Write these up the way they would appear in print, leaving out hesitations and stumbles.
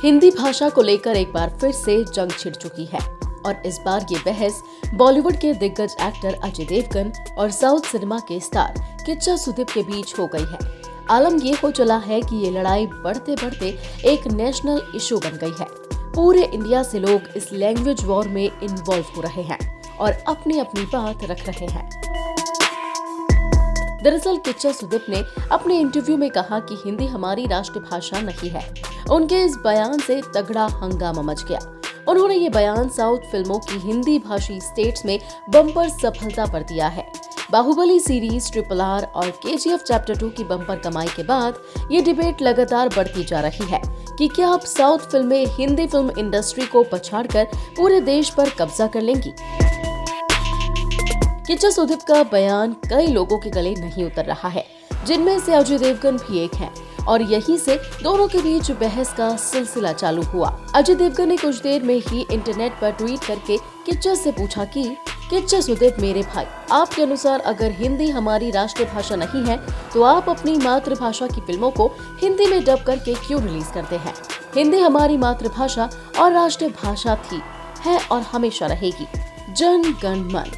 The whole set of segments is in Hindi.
हिंदी भाषा को लेकर एक बार फिर से जंग छिड़ चुकी है और इस बार ये बहस बॉलीवुड के दिग्गज एक्टर अजय देवगन और साउथ सिनेमा के स्टार किच्चा सुदीप के बीच हो गई है। आलम ये हो चला है कि ये लड़ाई बढ़ते बढ़ते एक नेशनल इशू बन गई है। पूरे इंडिया से लोग इस लैंग्वेज वॉर में इन्वॉल्व हो रहे हैं और अपनी अपनी बात रख रहे हैं। दरअसल किच्चा सुदीप ने अपने इंटरव्यू में कहा कि हिंदी हमारी राष्ट्रभाषा नहीं है। उनके इस बयान से तगड़ा हंगामा मच गया। उन्होंने ये बयान साउथ फिल्मों की हिंदी भाषी स्टेट्स में बम्पर सफलता पर दिया है। बाहुबली सीरीज, RRR और KGF चैप्टर 2 की बम्पर कमाई के बाद ये डिबेट लगातार बढ़ती जा रही है कि क्या अब साउथ फिल्में हिंदी फिल्म इंडस्ट्री को पछाड़कर पूरे देश पर कब्जा कर लेंगी। किच्चा सुदीप का बयान कई लोगों के गले नहीं उतर रहा है, जिनमें से अजय देवगन भी एक हैं, और यहीं से दोनों के बीच बहस का सिलसिला चालू हुआ। अजय देवगन ने कुछ देर में ही इंटरनेट पर ट्वीट करके किच्चा से पूछा कि किच्चा सुदीप मेरे भाई, आपके अनुसार अगर हिंदी हमारी राष्ट्रभाषा नहीं है तो आप अपनी मातृभाषा की फिल्मों को हिंदी में डब करके क्यों रिलीज करते हैं। हिंदी हमारी मातृभाषा और राष्ट्रभाषा थी, है और हमेशा रहेगी। जन गण मन।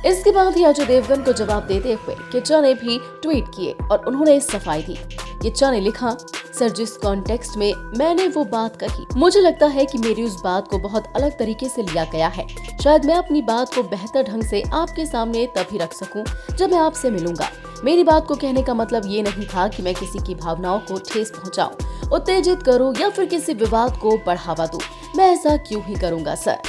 इसके बाद ही अजय देवगन को जवाब देते हुए किच्चा ने भी ट्वीट किए और उन्होंने सफाई दी। किच्चा ने लिखा, सर जिस कॉन्टेक्स्ट में मैंने वो बात कही, मुझे लगता है कि मेरी उस बात को बहुत अलग तरीके से लिया गया है। शायद मैं अपनी बात को बेहतर ढंग से आपके सामने तभी रख सकूं जब मैं आपसे मिलूंगा। मेरी बात को कहने का मतलब ये नहीं था कि मैं किसी की भावनाओं को ठेस पहुंचाऊं, उत्तेजित करूं या फिर किसी विवाद को बढ़ावा दूं। मैं ऐसा क्यों ही करूंगा सर।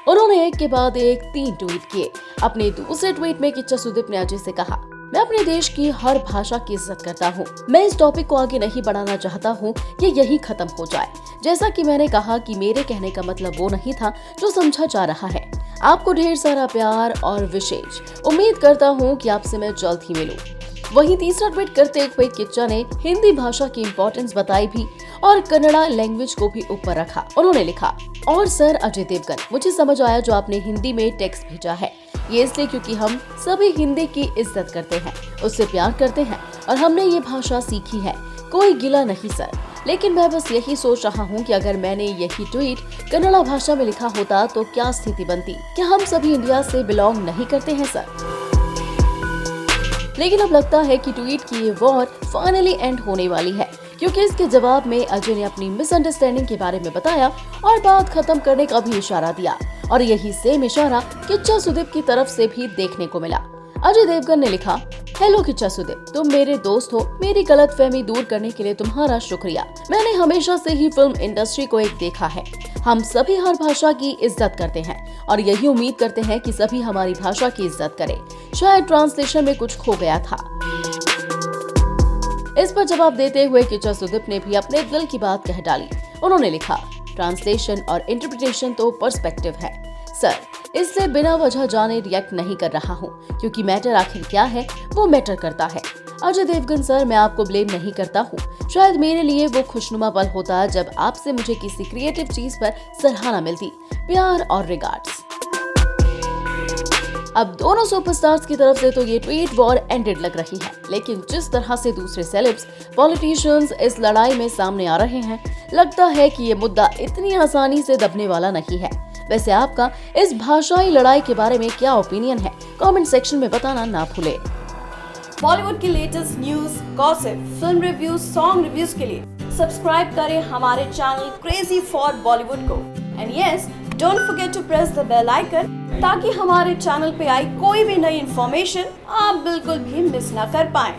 उन्होंने एक के बाद एक 3 ट्वीट किए। अपने दूसरे ट्वीट में किच्चा सुदीप ने अजय से कहा, मैं अपने देश की हर भाषा की इज्जत करता हूँ। मैं इस टॉपिक को आगे नहीं बढ़ाना चाहता हूँ, ये यही खत्म हो जाए। जैसा कि मैंने कहा कि मेरे कहने का मतलब वो नहीं था जो समझा जा रहा है। आपको ढेर सारा प्यार और विशेष उम्मीद करता हूँ कि आपसे मैं जल्द ही मिलूं। वहीं तीसरा ट्वीट करते हुए किच्चा ने हिंदी भाषा की इम्पोर्टेंस बताई भी और कन्नड़ा लैंग्वेज को भी ऊपर रखा। उन्होंने लिखा, और सर अजय देवगन, मुझे समझ आया जो आपने हिंदी में टेक्स्ट भेजा है। ये इसलिए क्योंकि हम सभी हिंदी की इज्जत करते हैं, उससे प्यार करते हैं और हमने ये भाषा सीखी है। कोई गिला नहीं सर, लेकिन मैं बस यही सोच रहा हूँ कि अगर मैंने यही ट्वीट कन्नड़ा भाषा में लिखा होता तो क्या स्थिति बनती। क्या हम सभी इंडिया से बिलोंग नहीं करते हैं सर। लेकिन अब लगता है कि ट्वीट की ये वॉर फाइनली एंड होने वाली है, क्योंकि इसके जवाब में अजय ने अपनी मिसअंडरस्टैंडिंग के बारे में बताया और बात खत्म करने का भी इशारा दिया, और यही सेम इशारा किच्चा सुदीप की तरफ से भी देखने को मिला। अजय देवगन ने लिखा, हेलो किच्चा सुदीप, तुम मेरे दोस्त हो। मेरी गलतफहमी दूर करने के लिए तुम्हारा शुक्रिया। मैंने हमेशा से ही फिल्म इंडस्ट्री को एक देखा है। हम सभी हर भाषा की इज्जत करते हैं और यही उम्मीद करते हैं कि सभी हमारी भाषा की इज्जत करें। शायद ट्रांसलेशन में कुछ खो गया था। इस पर जवाब देते हुए किच्चा सुदीप ने भी अपने दिल की बात कह डाली। उन्होंने लिखा, ट्रांसलेशन और इंटरप्रिटेशन तो पर्सपेक्टिव है सर, इसलिए बिना वजह जाने रिएक्ट नहीं कर रहा हूँ, क्योंकि मैटर आखिर क्या है वो मैटर करता है। अजय देवगन सर, मैं आपको ब्लेम नहीं करता हूँ। शायद मेरे लिए वो खुशनुमा पल होता जब आपसे मुझे किसी क्रिएटिव चीज पर सराहना मिलती। प्यार और रिगार्ड्स। अब दोनों सुपरस्टार्स की तरफ से तो ये ट्वीट वॉर एंडेड लग रही है, लेकिन जिस तरह से दूसरे सेलेब्स, पॉलिटिशियंस इस लड़ाई में सामने आ रहे हैं, लगता है कि ये मुद्दा इतनी आसानी से दबने वाला नहीं है। वैसे आपका इस भाषाई लड़ाई के बारे में क्या ओपिनियन है, कमेंट सेक्शन में बताना ना भूले। बॉलीवुड की latest news, gossip, film reviews, song reviews के लिए सब्सक्राइब करें हमारे चैनल क्रेजी फॉर बॉलीवुड को। And yes, don't forget to press the bell icon, ताकि हमारे चैनल पे आई कोई भी नई इन्फॉर्मेशन आप बिल्कुल भी मिस ना कर पाएं।